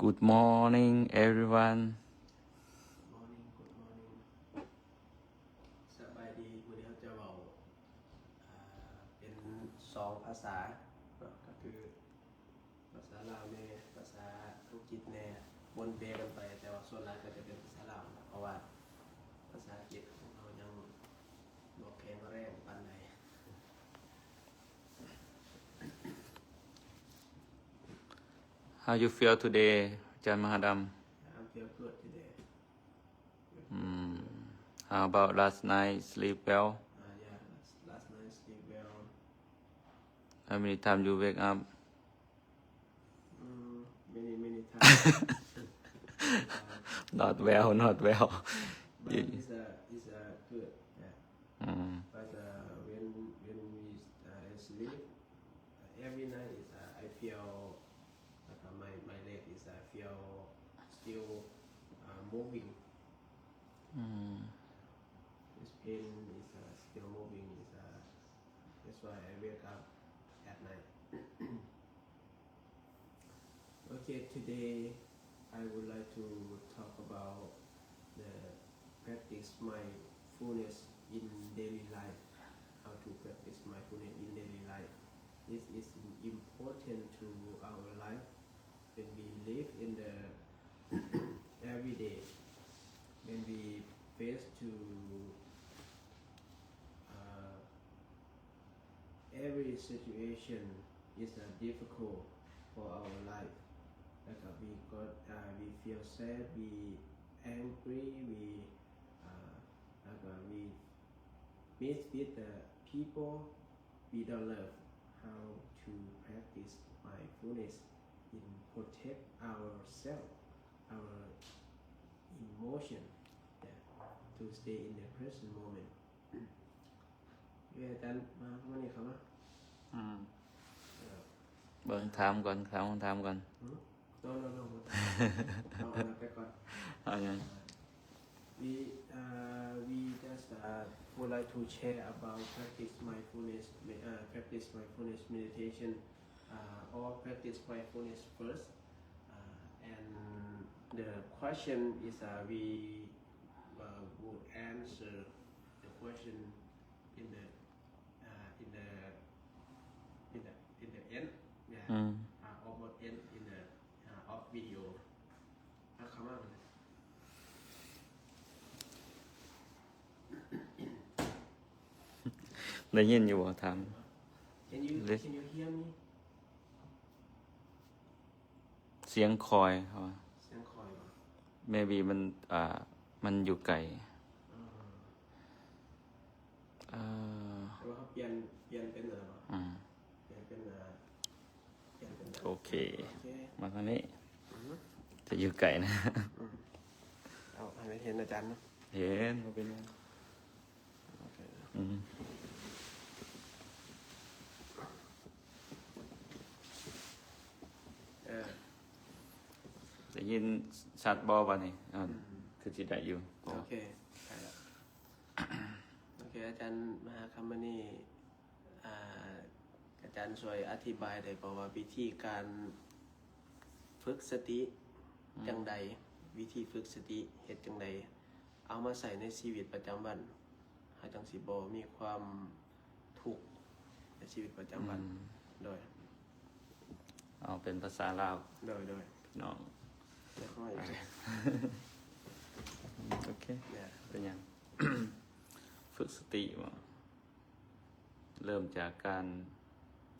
Good morning everyone Morning Good morning สบายดีวันนี้เราจะบอกเป็น2ภาษาเนาะก็คือภาษาลาวแน่ภาษาอังกฤษแน่บนเปกันไปแต่ว่าส่วนหลักก็จะเป็นภาษาลาวเพราะว่าภาษาอังกฤษของเรายังบ่แข็งแรงปานใด How you feel today อาจารย์มหาด I feel good today How about last night sleep well yeah last night sleep well How many times you wake up many times Not well not well but it's good yeah But when we sleep, every night is I feel like my leg is feel still moving. This pain is still moving. That's why I wake up at night. Okay, today I would like to talk about the practice mindfulness in daily life. How to practice mindfulness in daily life. This is important to our life when we live in the everyday. When we face to every situation is difficult for our life. Like we feel sad, we angry, we meet with the people we don't love. How to practice mindfulness in protect ourselves, our emotion, to stay in the present moment. อาจารย์มาวันนี้ครับว่า เบิ่งถามก่อนถามก่อน no เอาอันนั้นไปก่อน เอายัง we just would like to share about practice mindfulness meditation or practice mindfulness first and the question is we would answer the question in the end almost end in the of video คำว่าอะไร ได้ยินอยู่บ่ถาม Can you hear me เสียงคอยเขาว่า เสียงคอยป่ะ maybe มันอยู่ไกล แต่ว่าเขาเปลี่ยนเป็นอะไรป่ะเปลี่ยนเป็นโอเคมาทางนี้จะอยู่ไกลนะ เอาให้เห็นอาจารย์นะ เห็นบ่เป็นไง โอเค ได้ยินชัดบ่ป่ะนี่คือสิได้อยู่ โอเคได้แล้วโอเคอาจารย์มหาคัมมานี่อาจารย์ช่วยอธิบายได้ป่ะว่าวิธีการฝึกสติจังใดวิธีฝึกสติเฮ็ดจังใดเอามาใส่ในชีวิตประจำวันหาจังสิบ่มีความทุกข์ในชีวิตประจำวันโดย เอาเป็นภาษาลาว โดย พี่น้อง ไม่ค่อย โอเค เนี่ย เป็นยัง ฝึกสติว่าเริ่มจากการ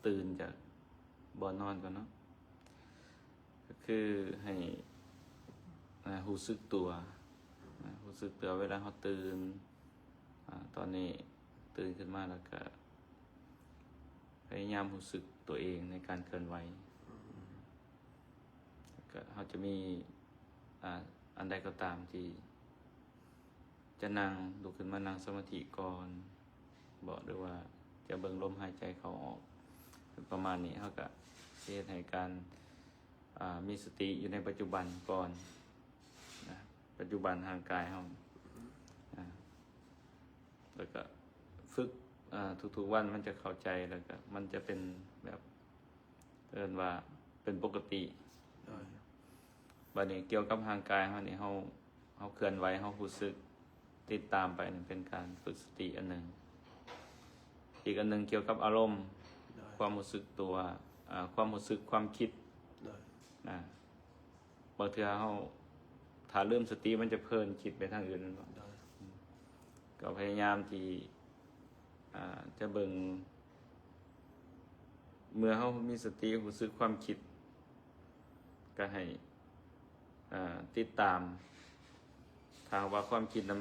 ตื่นจากบ่อนอนก่อนเนาะก็คือให้รู้สึกตัวเวลาเขาตื่นตอนนี้ตื่นขึ้นมาแล้วก็พยายามรู้สึกตัวเองในการเคลื่อนไหวก็เขาจะมีอันใดก็ตามที่จะนั่งลุกขึ้นมานั่งสมาธิก่อนบอกด้วยว่าจะเบิ่งลมหายใจเข้าออกประมาณนี้เขาก็เฮ็ดให้การมีสติอยู่ในปัจจุบันก่อนนะปัจจุบันทางกายเขาแล้วก็ฝึกทุกๆวันมันจะเข้าใจแล้วก็มันจะเป็นแบบเรียกว่าเป็นปกติ บัดนี้เกี่ยวกับร่างกายเฮานี่เฮาเคลื่อนไหวเฮารู้สึกติดตามไปนี่เป็นการฝึกสติอันหนึ่งอีกอันหนึ่งเกี่ยวกับอารมณ์ โดย ความรู้สึกตัวความรู้สึกความคิด โดย นะบางเทื่อเฮาถ้าลืมสติมันจะเพลินคิดไปทางอื่น โดย ก็พยายามที่จะเบิ่งเมื่อเฮามีสติรู้สึกความคิดก็ให้ติดตามถ้าว่าความคิดนั้น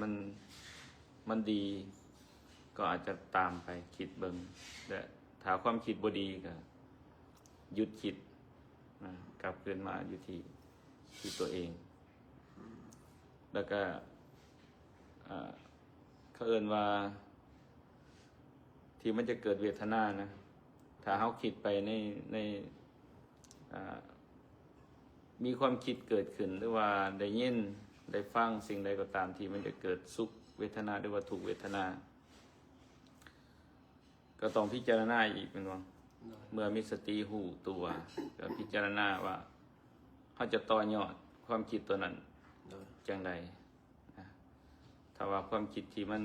มันดี ก็อาจจะตามไปคิดเบิ่งแต่ถ้าความคิดบ่ดีก็หยุดคิดกลับคืนมาอยู่ที่ตัวเอง แล้วก็เขาเอิ้นว่าที่มันจะเกิดเวทนานะถ้าเฮาคิดไปในมีความคิดเกิดขึ้นหรือว่าได้ยินได้ฟังสิ่งใดก็ตามที่มันจะเกิดสุขเวทนาหรือว่าทุกขเวทนา ก็ต้องพิจารณาอีกเป็นว่า โดย เมื่อมีสติหูตัวก็พิจารณาว่าเขาจะต่อยอดความคิดตัวนั้น โดย จังใดนะถ้าว่าความคิดที่มัน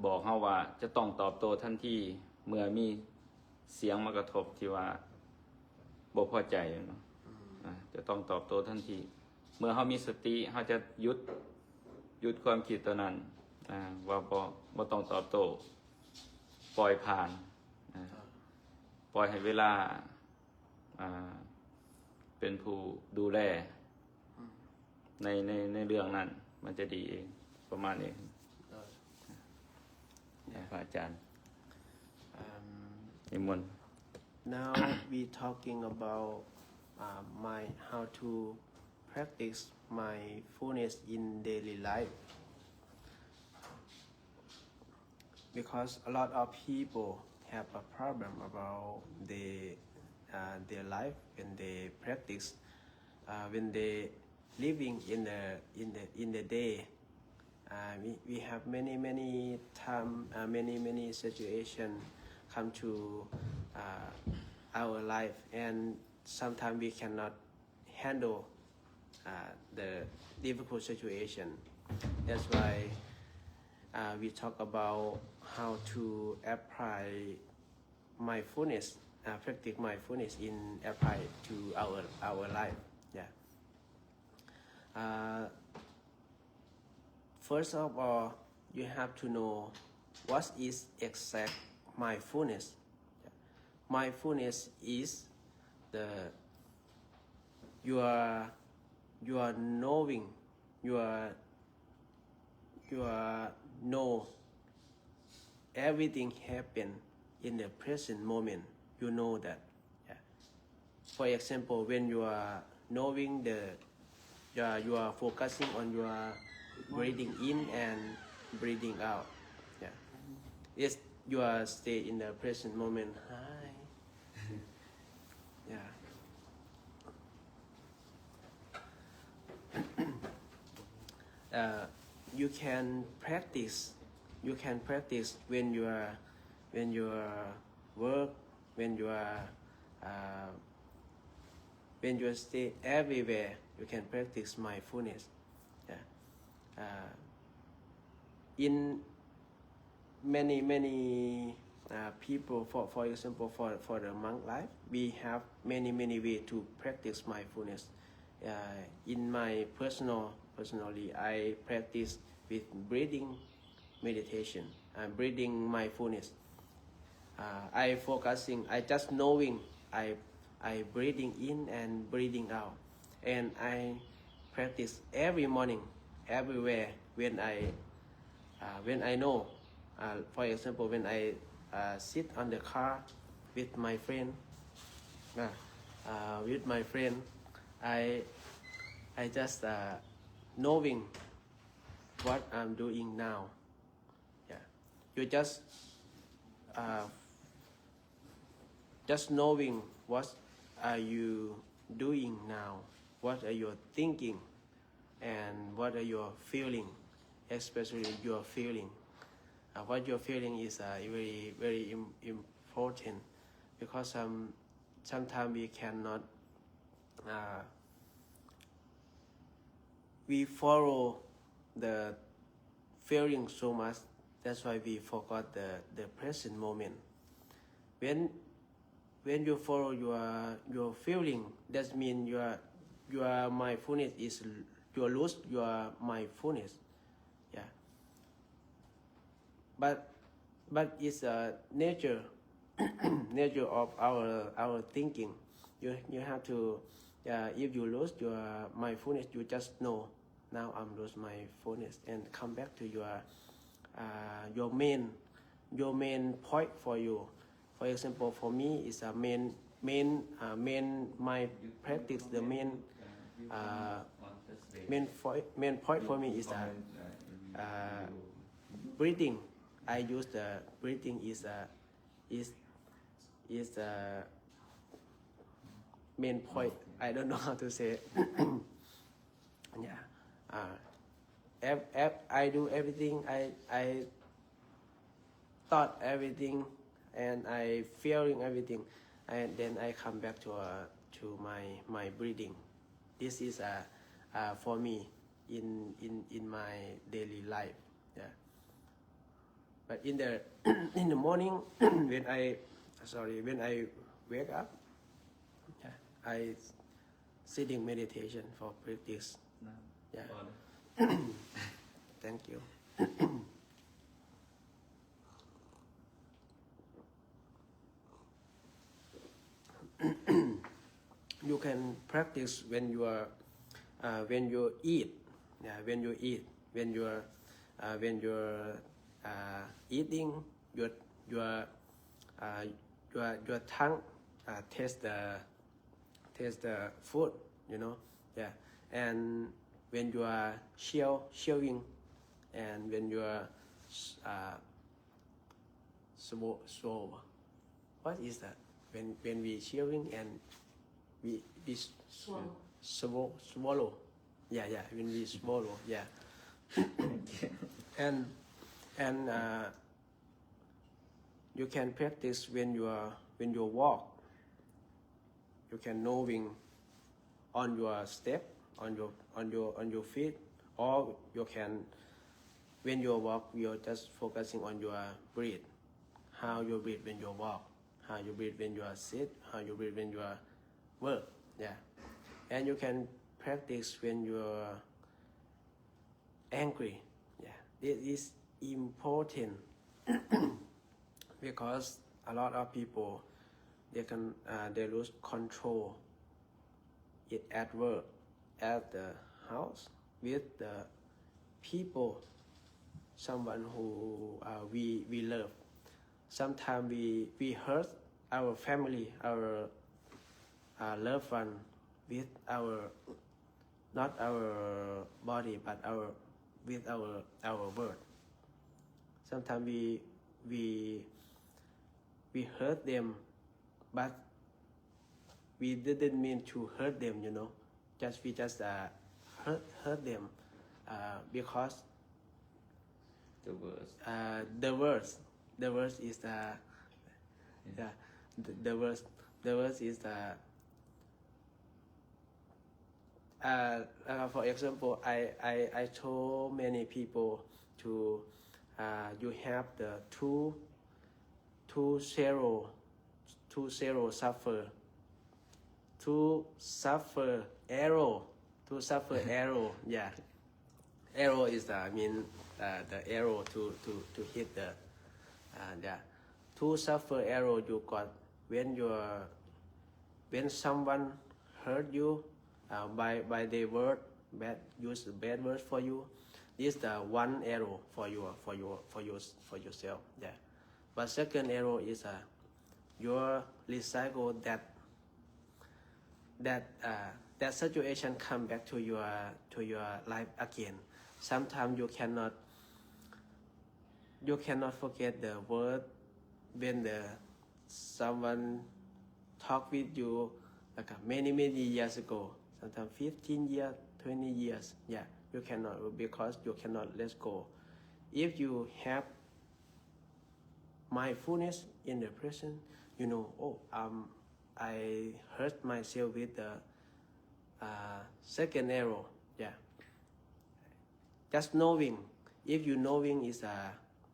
บอกเขาว่าจะต้องตอบโต้ทันทีเมื่อมีเสียงมากระทบที่ว่าบ่พอใจเนาะจะต้องตอบโต้ทันทีเมื่อเขามีสติเขาจะหยุดความคิดตัวนั้นว่าบ่ต้องตอบโต้ปล่อยผ่านปล่อยให้เวลาเป็นผู้ดูแลในเรื่องนั้นมันจะดีเองประมาณนี้ โดย พระอาจารย์ นิมนต์ Now we talking about my how to practice mindfulness in daily life because a lot of people have a problem about their life when they practice when they living in the day we have many time many situation come to our life and sometimes we cannot handle the difficult situation. That's why we talk about how to apply mindfulness, practice mindfulness in apply to our life. Yeah. First of all, you have to know what is exact mindfulness. Mindfulness is you are knowing, you are know everything happen in the present moment. You know that. Yeah. For example, when you are knowing you are focusing on your breathing in and breathing out. Yeah. Yes, you are stay in the present moment. Hi. Yeah. You can practice when you are work, when you stay everywhere. You can practice mindfulness. Yeah. In many people, for example, for the monk life, we have many ways to practice mindfulness. In my personally, I practice with breathing meditation and breathing mindfulness. I just knowing, I breathing in and breathing out, and I practice every morning, everywhere when I know. For example, when I sit on the car with my friend, I just knowing what I'm doing now. Yeah, you just knowing what are you doing now, what are you thinking, and what are you feeling, especially your feeling. What you're feeling is very important because sometimes we cannot uh, we follow the feeling so much. That's why we forgot the present moment. When you follow your feeling, that means your mindfulness is you lose your mindfulness. Yeah. But it's a nature nature of our thinking. You have to if you lose your mindfulness, you just know now I'm lose mindfulness and come back to your main point for you. For example, for me, it's a main my practice. The main point for me is breathing. I use the breathing is the main point. I don't know how to say it. Yeah. I do everything. I thought everything, and I feeling everything, and then I come back to my breathing. This is for me in my daily life. Yeah. But in the in the morning when I wake up, yeah, I sitting meditation for practice. Yeah. Thank you. You can practice when you eat. Yeah, when you eat, when you're eating, your tongue taste the food, you know. Yeah, and when you are chewing, and when you are swallow. What is that? When we chewing and we swallow. Yeah, when we swallow. Yeah. and you can practice when you walk. You can knowing on your step, on your feet, or you can when you walk, you're just focusing on your breath. How you breathe when you walk, how you breathe when you sit, how you breathe when you work. Yeah, and you can practice when you're angry. Yeah, this is important because a lot of people they lose control it at work, at the house, with the people, someone who we love. Sometimes we hurt our family, our loved one with not our body but with our word. Sometimes we hurt them, but we didn't mean to hurt them, you know. We just hurt them because the words is the words is for example, I told many people to you have the two zero suffer arrow. Yeah, arrow is the the arrow to hit the two suffer arrow you got when someone hurt you by the word use bad words for you. This is the one arrow for yourself. Yeah, but second arrow is your recycle that situation come back to your life again. Sometimes you cannot forget the word when someone talk with you like many years ago. Sometimes 15 years, 20 years. Yeah, you cannot, because you cannot let go. If you have mindfulness in the present, you know, I hurt myself with second arrow. Yeah. Just knowing. If you knowing is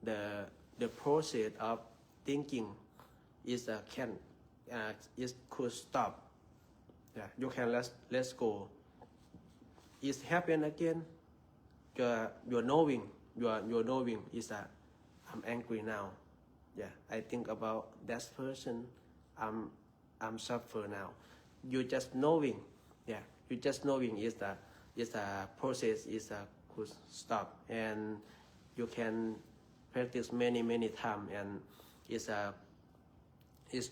the process of thinking is is could stop. Yeah, you can let's go. It happen again. Your knowing is I'm angry now. Yeah, I think about that person. I'm suffer now. You just knowing. Yeah, you just knowing is a process could stop, and you can practice many times, and it's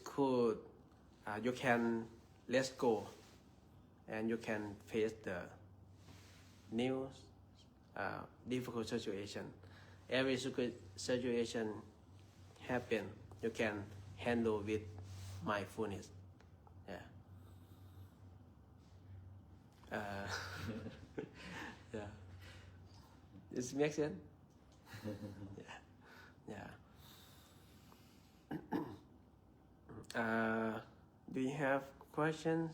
could you can let go, and you can face the new difficult situation. Every situation happen, you can handle with mindfulness. Yeah. Yeah. Does it make sense? Yeah. Do you have questions?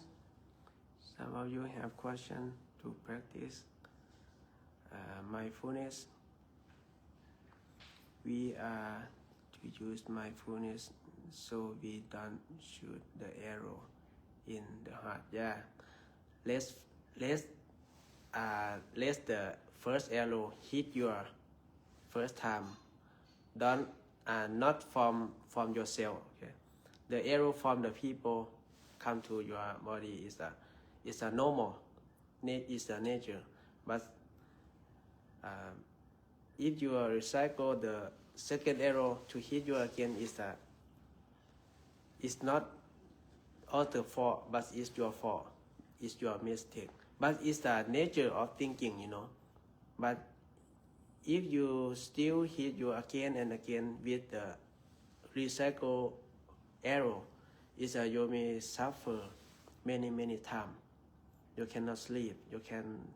Some of you have questions to practice mindfulness. We are to use mindfulness so we don't shoot the arrow in the heart. Yeah. Let's the first arrow hit your first time. Don't not from yourself. Okay. The arrow from the people come to your body is a normal, is a nature. But if you recycle the second arrow to hit you again, it's not other fault, but it's your fault. It's your mistake. But it's the nature of thinking, you know. But if you still hit you again and again with the recycle arrow, you may suffer many times. You cannot sleep. You can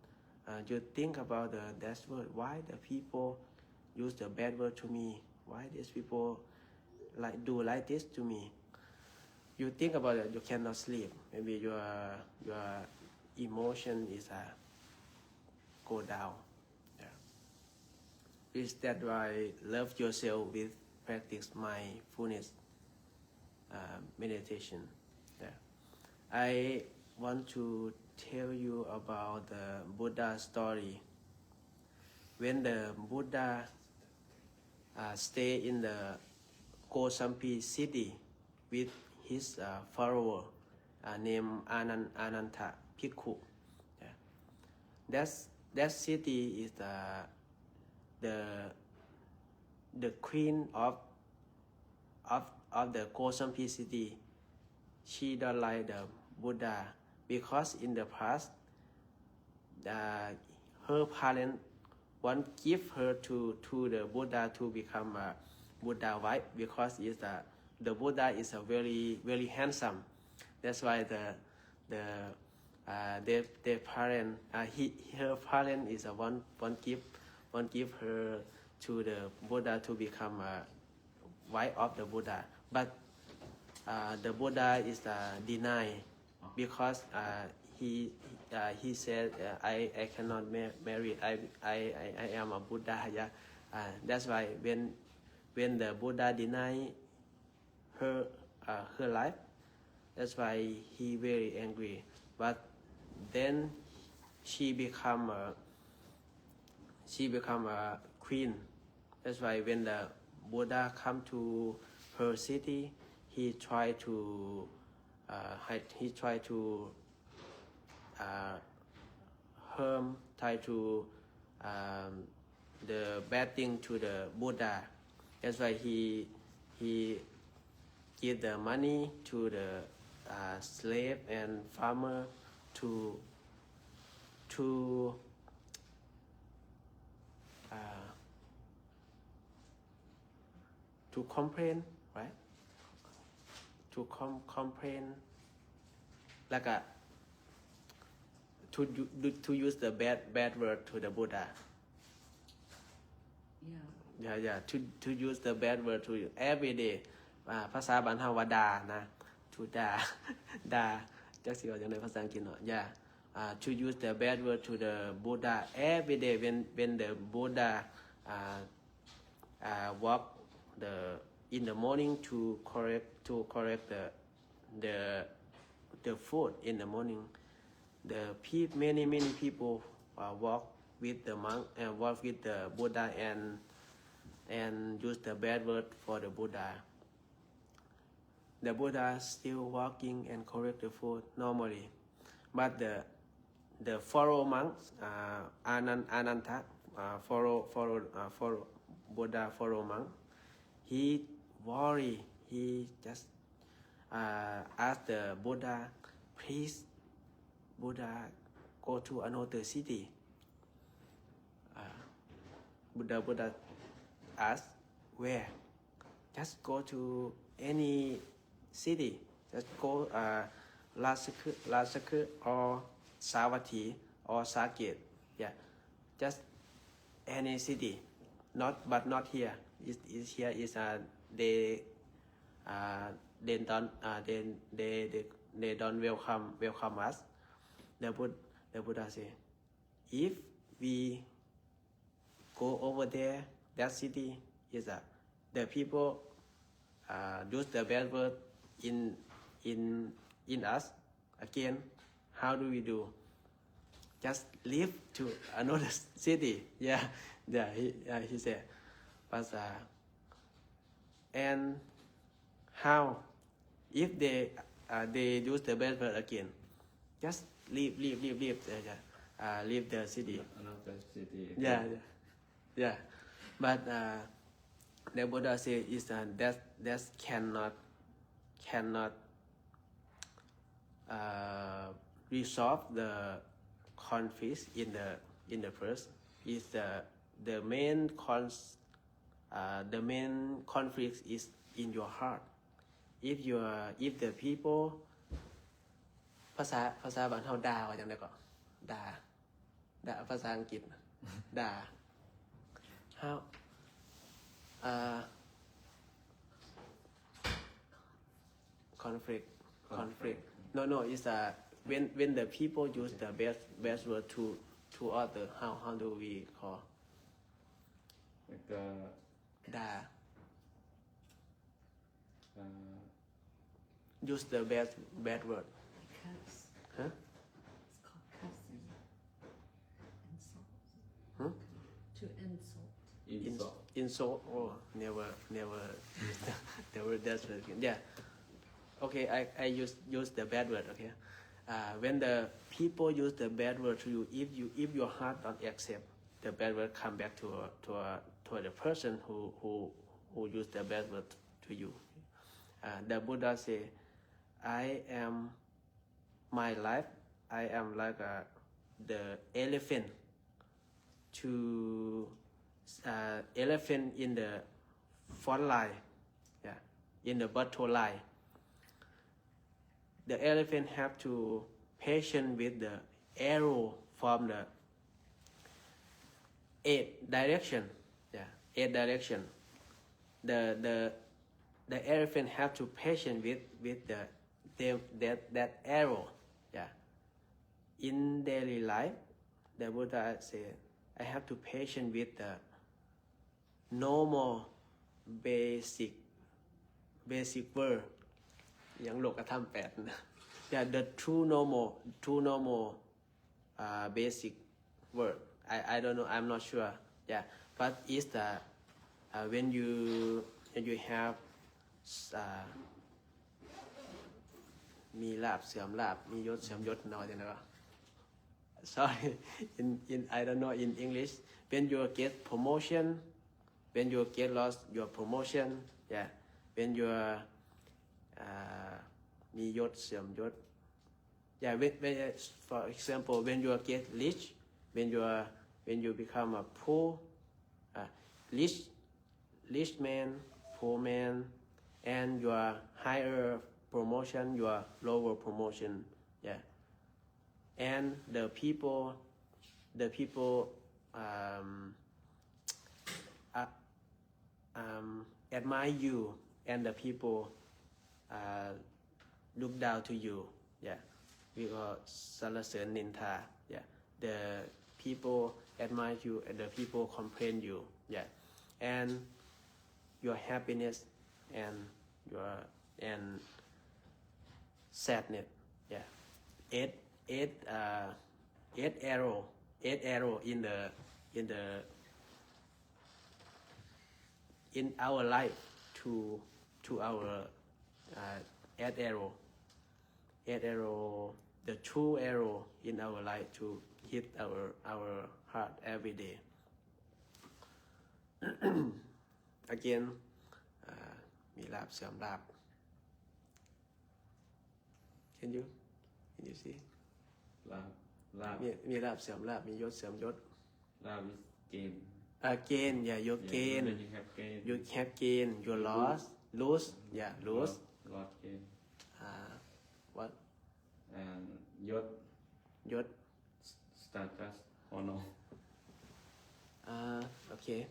you think about that word. Why the people use the bad word to me? Why these people do like this to me? You think about it. You cannot sleep. Maybe your emotion is go down. Yeah. Is that why love yourself with practice mindfulness meditation. Yeah. I want to tell you about the Buddha story. When the Buddha stay in the Kosampi city with his follower named Ananta Bhikkhu. Yeah. That city is the queen of the Kosampi city. She don't like the Buddha because in the past her parents want give her to the Buddha to become a Buddha wife because the Buddha is a very handsome. That's why their parent her parent is a one give her to the Buddha to become a wife of the Buddha. But the Buddha is denied because he said I cannot marry. I am a Buddha. Yeah. That's why when the Buddha denied her life, that's why he very angry. But then she become a queen. That's why when the Buddha come to her city, he try to harm, the bad thing to the Buddha. That's why he give the money to the slave and farmer to complain, right? To complain, like to use the bad word to the Buddha. Yeah. To use the bad word to every day. ภาษาบ้านเฮาว่าด่านะ to ด่าจักสิว่าจังได๋ภาษาอังกฤษเนาะ yeah to use the bad word to the Buddha every day when the Buddha walk in the morning to correct the food in the morning. Many people walk with the monk and walk with the Buddha and use the bad word for the Buddha. The Buddha still walking and correct the food normally, but the follow monks, Ananta, follow Buddha follow monk. He worry. He just asked the Buddha, please, Buddha, go to another city. Buddha asked, where? Just go to any city. Just go Lasaka or Savatthi or Saket. Yeah, just any city. But not here. Here is they don't welcome us. The Buddha say, if we go over there, that city is the people use the bad word in us again. How do we do? Just leave to another city. Yeah. He said, but and how if they use the bad word again? Just leave the city. Another city. Yeah. But the Buddha says is that cannot resolve the conflict in the first. Is the main conflict is in your heart. If the people ภาษาบ้านเฮาด่าว่าจังได๋ก็ด่าภาษาอังกฤษด่า how conflict no is when the people use the best word to other how do we call แล้วก็ ด่า use the bad word Curse. huh It's called cursing. Insult. Hmm? To insult. insult oh never that's word again. Yeah, okay, I use the bad word. Okay, when the people use the bad word to you, if your heart don't accept, the bad word come back to the person who used the bad word to you. The Buddha say, I am my life. I am like the elephant to elephant in the front line, yeah, in the battle line. The elephant have to patient with the arrow from the 8 direction, yeah, 8 direction. The elephant have to patient with that arrow, yeah. In daily life, the Buddha said, I have to patient with the normal basic word อย่างโลกธรรม8นะ yeah, the true normal basic word. I don't know, I'm not sure, yeah, but it's the when you have มีลาภเสื่อมลาภมียศเสื่อมยศเนาะจังได๋ก็ sorry in I don't know in English, when you get promotion, when you get lost your promotion, yeah, when youมียศเสื่อมยศ yeah, when for example when you get rich, when you become a poor, rich man, poor man, and your higher promotion, your lower promotion, yeah, and the people admire you, and the people look down to you, yeah. we call สรรเสริญนินทา yeah the people admire you and the people complain you yeah and your happiness and your and sadness yeah eight arrow in our life to our eight arrow the true arrow in our life to hit our heart every day again มีลาบเสื่อมลาบ can you see ลาบลาบ มีลาบเสื่อมลาบมียศเสื่อมยศ ลาบ is gain gain yeah your gain when you have gain you have gain your lose yeah lose loss gain what and ยศ ยศ status honor okay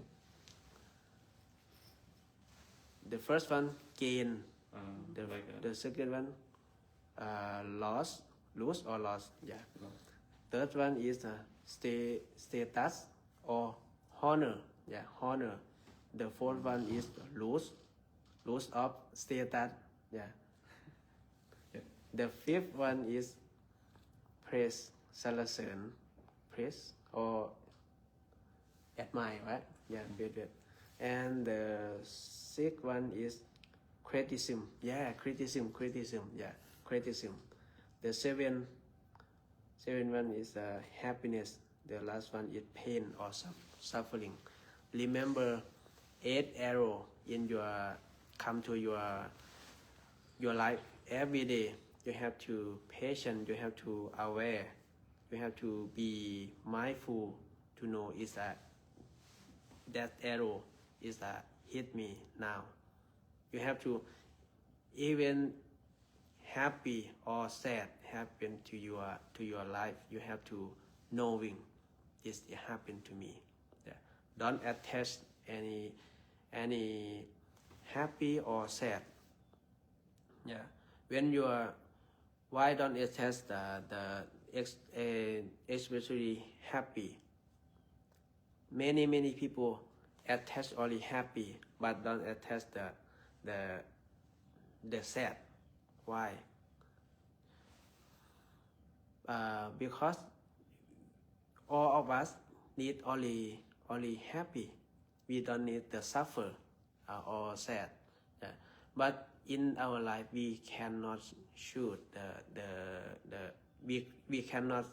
the first one gain like the second one loss lose or loss yeah third one is status or honor yeah honor the fourth one is lose of status yeah Yeah. the fifth one is praise สรรเสริญ praise or admire right yeah good and the sixth one is criticism yeah criticism yeah criticism the seventh one is happiness the last one is pain or suffering remember 8 arrow in your come to your life every day you have to patient you have to aware you have to be mindful to know is that arrow is hit me now you have to even happy or sad happen to your life you have to knowing this happened to me yeah. Don't attach any happy or sad yeah when you are why don't attach especially happy many people attach only happy but don't attach the sad why because all of us need only happy we don't need the suffer or sad yeah. But in our life we cannot shoot we cannot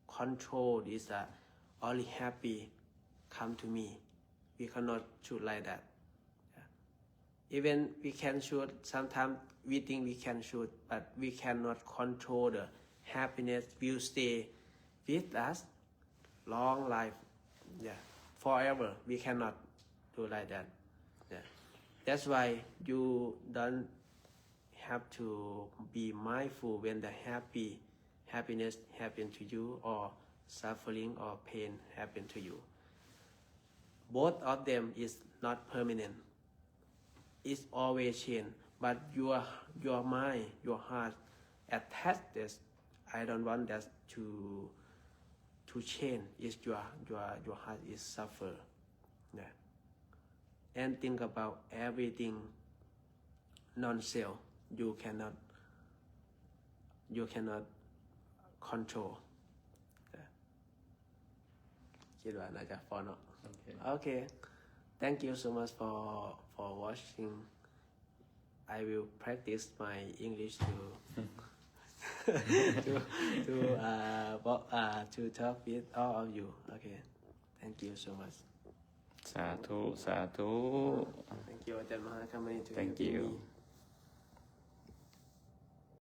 control this only happy come to me we cannot shoot like that yeah. Even we can shoot sometimes we think we can shoot but we cannot control the happiness will stay with us long life yeah forever we cannot do like that yeah that's why you don't have to be mindful when the happiness happen to you or suffering or pain happen to you both of them is not permanent it's always change but your mind your heart attach this I don't want that to change is your heart is suffer yeah. And think about everything non-self you cannot control คิดว่าน่าจะพอเนาะ okay thank you so much for watching I will practice my English to talk with all of you okay thank you so much สาธุ thank you อาจารย์มหาคัมมิน Thank you